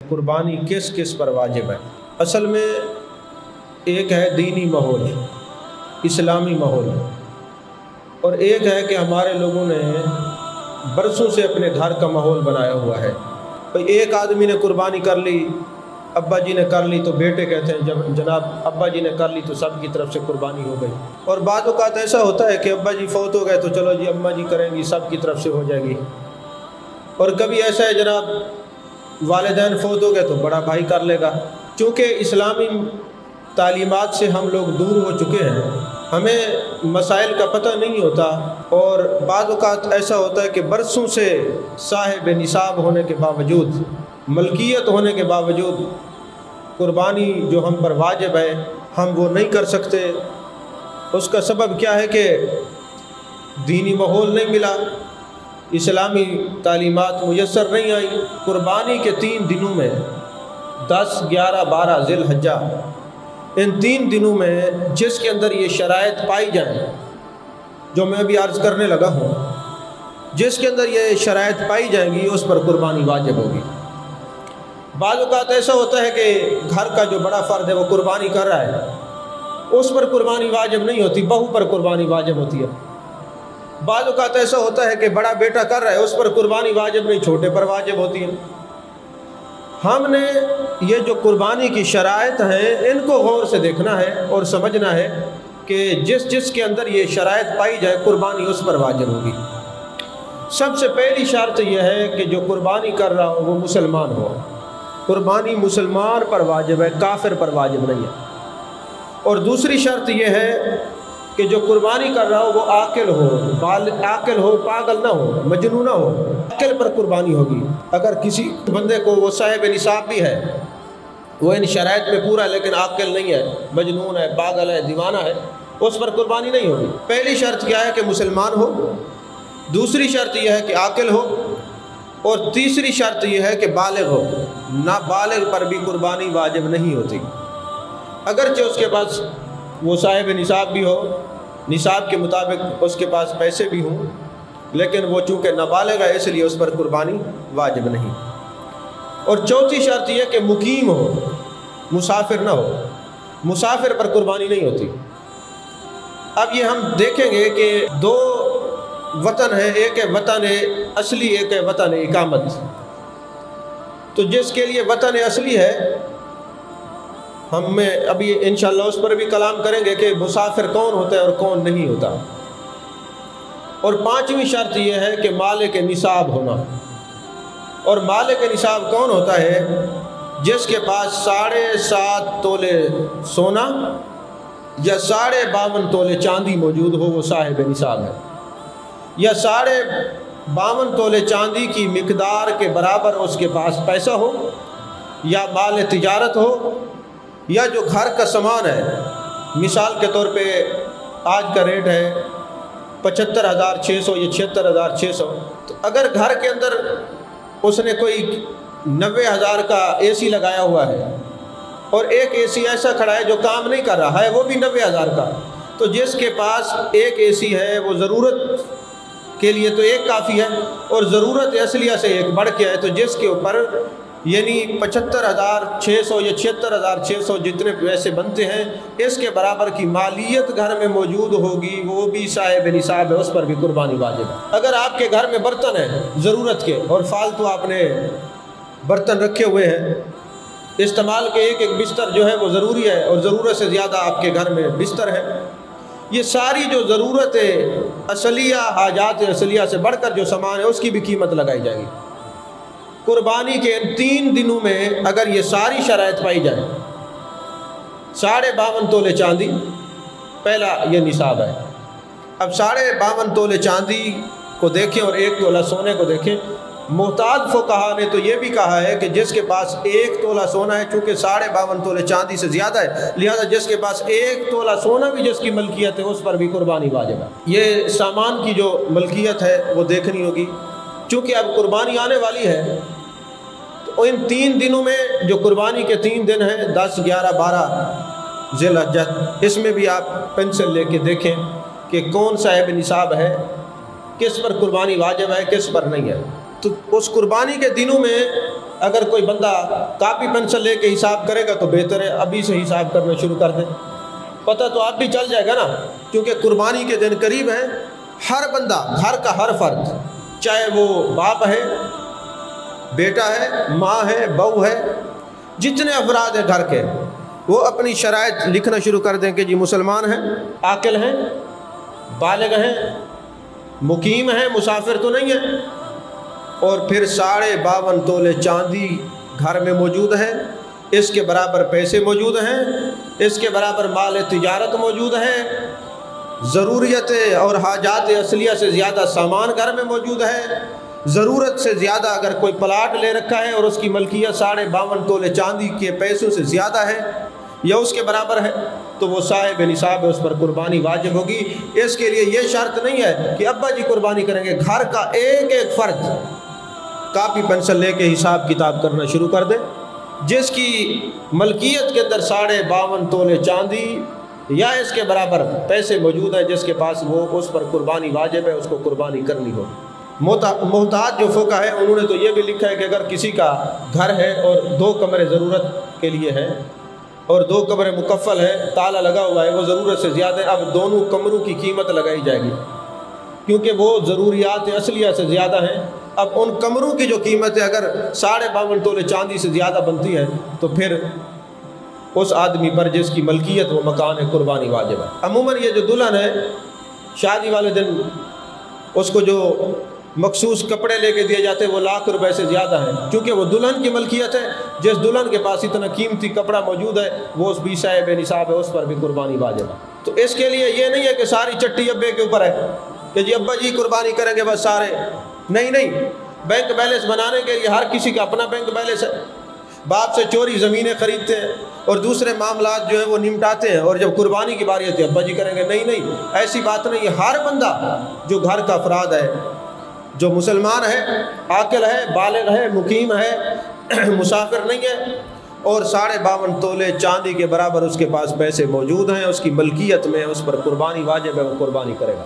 कुर्बानी किस किस पर वाजिब है। असल में एक है दीनी माहौल, इस्लामी माहौल, और एक है कि हमारे लोगों ने बरसों से अपने घर का माहौल बनाया हुआ है। भाई एक आदमी ने कुर्बानी कर ली, अब्बा जी ने कर ली तो बेटे कहते हैं जब जनाब अब्बा जी ने कर ली तो सब की तरफ से कुर्बानी हो गई। और बाद औक़ात ऐसा होता है कि अब्बा जी फौत हो गए तो चलो जी अम्मा जी करेंगी, सब की तरफ से हो जाएगी। और कभी ऐसा है जनाब वालिदैन फौत हो गए तो बड़ा भाई कर लेगा। चूँकि इस्लामी तालीमात से हम लोग दूर हो चुके हैं, हमें मसाइल का पता नहीं होता, और बाद औक़ात ऐसा होता है कि बरसों से साहिब निसाब होने के बावजूद, मलकियत होने के बावजूद कुर्बानी जो हम पर वाजिब है हम वो नहीं कर सकते। उसका सबब क्या है कि दीनी माहौल नहीं मिला, इस्लामी तालीमात मुयस्सर नहीं आई। कुर्बानी के 3 दिनों में 10, 11, 12 ज़िलहज्जा, इन 3 दिनों में जिसके अंदर ये शराइत पाई जाए जो मैं अभी अर्ज़ करने लगा हूँ, जिसके अंदर ये शराइत पाई जाएंगी उस पर कुर्बानी वाजिब होगी। बाद औक़ात ऐसा होता है कि घर का जो बड़ा फ़र्द है वो कुर्बानी कर रहा है, उस पर कुर्बानी वाजिब नहीं होती, बहू पर कुर्बानी वाजिब होती है। बाद औक़ात ऐसा होता है कि बड़ा बेटा कर रहा है, उस पर कुर्बानी वाजिब नहीं, छोटे पर वाजिब होती है। हमने ये जो कुर्बानी की शराइत हैं इनको गौर से देखना है और समझना है कि जिस जिस के अंदर ये शराइत पाई जाए कुर्बानी उस पर वाजिब होगी। सबसे पहली शर्त यह है कि जो कुर्बानी कर रहा हो वो मुसलमान हो। कुर्बानी मुसलमान पर वाजिब है, काफिर पर वाजिब नहीं है। और दूसरी शर्त यह है कि जो कुर्बानी कर रहा हो वो आकिल हो, आकिल हो, पागल ना हो, मजनू ना हो, आकिल पर कुर्बानी होगी। अगर किसी बंदे को वो साहिब निसाब भी है, वो इन शराइत में पूरा, लेकिन आकिल नहीं है, मजनून है, पागल है, दीवाना है, उस पर कुर्बानी नहीं होगी। पहली शर्त क्या है कि मुसलमान हो, दूसरी शर्त यह है कि आकिल हो, और तीसरी शर्त यह है कि बालिग हो। नाबालिग पर भी कुर्बानी वाजिब नहीं होती, अगरचे उसके पास वो साहिब निसाब भी हो, निसाब के मुताबिक उसके पास पैसे भी हों, लेकिन वो चूँकि नाबालिग है इसलिए उस पर कुर्बानी वाजिब नहीं। और चौथी शर्त यह कि मुकीम हो, मुसाफिर ना हो, मुसाफिर पर कुर्बानी नहीं होती। अब ये हम देखेंगे कि 2 वतन है, एक है वतन असली, एक है वतन इकामत। तो जिसके लिए वतन असली है, हमें अभी इंशाअल्लाह उस पर भी कलाम करेंगे कि मुसाफिर कौन होता है और कौन नहीं होता। और 5वीं शर्त यह है कि मालिक निसाब होना। और मालिक निसाब कौन होता है? जिसके पास 7.5 तोले सोना या 52.5 तोले चांदी मौजूद हो, वो साहिब निसाब है। या 52.5 तोले चांदी की मिकदार के बराबर उसके पास पैसा हो, या माल तिजारत हो, या जो घर का सामान है, मिसाल के तौर पे आज का रेट है 75,600 या 76,600। तो अगर घर के अंदर उसने कोई 90,000 का एसी लगाया हुआ है और एक एसी ऐसा खड़ा है जो काम नहीं कर रहा है, वो भी 90,000 का, तो जिसके पास एक एसी है वो ज़रूरत के लिए तो एक काफ़ी है, और ज़रूरत असलिया से एक बढ़ के है, तो जिसके ऊपर यानी 75,600 या 76,600 जितने पैसे बनते हैं, इसके बराबर की मालियत घर में मौजूद होगी, वो भी साहिब निसाब है, उस पर भी कुर्बानी वाजिब है। अगर आपके घर में बर्तन है ज़रूरत के और फालतू आपने बर्तन रखे हुए हैं, इस्तेमाल के एक बिस्तर जो है वो ज़रूरी है, और ज़रूरत से ज़्यादा आपके घर में बिस्तर है, ये सारी जो ज़रूरत असलिया, हाजात असलिया से बढ़कर जो सामान है उसकी भी कीमत लगाई जाएगी। कुर्बानी के 3 दिनों में अगर ये सारी शराइत पाई जाए, 52.5 तोले चांदी, पहला ये निसाब है। अब 52.5 तोले चांदी को देखें और 1 तोला सोने को देखें। मुहताज फुक़हा ने तो ये भी कहा है कि जिसके पास 1 तोला सोना है, चूँकि 52.5 तोले चांदी से ज़्यादा है, लिहाजा जिसके पास 1 तोला सोना भी जिसकी मलकियत है उस पर भी कुर्बानी वाजिब है। ये सामान की जो मलकियत है वो देखनी होगी। चूँकि अब कुर्बानी आने वाली है, तो इन 3 दिनों में जो कुर्बानी के 3 दिन हैं 10, 11, 12 ज़िलहज्जा, इसमें भी आप पेंसिल लेके देखें कि कौन साहिब निसाब है, किस पर कुर्बानी वाजिब है, किस पर नहीं है। तो उस कुर्बानी के दिनों में اگر کوئی بندہ کاپی پینسل لے کے حساب کرے گا تو بہتر ہے ابھی سے حساب کرنا شروع کر دیں، پتہ تو آپ بھی چل جائے گا نا، کیونکہ قربانی کے دن قریب ہیں۔ ہر بندہ، گھر کا ہر فرد، چاہے وہ باپ ہے، بیٹا ہے، ماں ہے، بہو ہے، جتنے افراد ہیں گھر کے، وہ اپنی شرائط لکھنا شروع کر دیں کہ جی مسلمان ہیں، عاقل ہیں، بالغ ہیں، مقیم ہیں، مسافر تو نہیں ہیں، اور پھر 52.5 تولے چاندی گھر میں موجود ہے، اس کے برابر پیسے موجود ہیں، اس کے برابر مال تجارت موجود ہے، ضروریت اور حاجات اصلیہ سے زیادہ سامان گھر میں موجود ہے، ضرورت سے زیادہ اگر کوئی پلاٹ لے رکھا ہے اور اس کی ملکیت 52.5 تولے چاندی کے پیسوں سے زیادہ ہے یا اس کے برابر ہے تو وہ صاحب نصاب ہے، اس پر قربانی واجب ہوگی۔ اس کے لیے یہ شرط نہیں ہے کہ ابا جی قربانی کریں گے، گھر کا ایک ایک فرد کاپی پینسل لے کے حساب کتاب کرنا شروع کر دے، جس کی ملکیت کے اندر 52.5 تولے چاندی یا اس کے برابر پیسے موجود ہیں، جس کے پاس وہ، اس پر قربانی واجب ہے، اس کو قربانی کرنی ہو۔ محتاج جو فقہ ہے انہوں نے تو یہ بھی لکھا ہے کہ اگر کسی کا گھر ہے اور 2 کمرے ضرورت کے لیے ہیں اور 2 کمرے مکفل ہے، تالا لگا ہوا ہے، وہ ضرورت سے زیادہ ہے، اب دونوں کمروں کی قیمت لگائی جائے گی کیونکہ وہ ضروریات اصلیہ سے زیادہ ہیں۔ اب ان کمروں کی جو قیمت ہے اگر 52.5 تولے چاندی سے زیادہ بنتی ہے تو پھر اس آدمی پر جس کی ملکیت وہ مکان ہے قربانی واجب ہے۔ عموماً یہ جو دلہن ہے شادی والے دن اس کو جو مخصوص کپڑے لے کے دیے جاتے ہیں وہ لاکھ روپے سے زیادہ ہیں، کیونکہ وہ دلہن کی ملکیت ہے۔ جس دلہن کے پاس اتنا قیمتی کپڑا موجود ہے وہ اس بھی صاحب نصاب ہے، اس پر بھی قربانی واجب ہے۔ تو اس کے لیے یہ نہیں ہے کہ ساری چٹی ابے کے اوپر ہے کہ جی ابا جی قربانی کریں گے بس سارے، نہیں، بینک بیلنس بنانے کے لیے ہر کسی کا اپنا بینک بیلنس ہے۔ باپ سے چوری زمینیں خریدتے ہیں اور دوسرے معاملات جو ہیں وہ نمٹاتے ہیں، اور جب قربانی کی باری آتی ہے ابا جی کریں گے، نہیں، ایسی بات نہیں ہے۔ ہر بندہ جو گھر کا افراد ہے، جو مسلمان ہے، عاقل ہے، بالغ ہے، مقیم ہے، مسافر نہیں ہے، اور 52.5 تولے چاندی کے برابر اس کے پاس پیسے موجود ہیں، اس کی ملکیت میں، اس پر قربانی واجب ہے، وہ قربانی کرے گا۔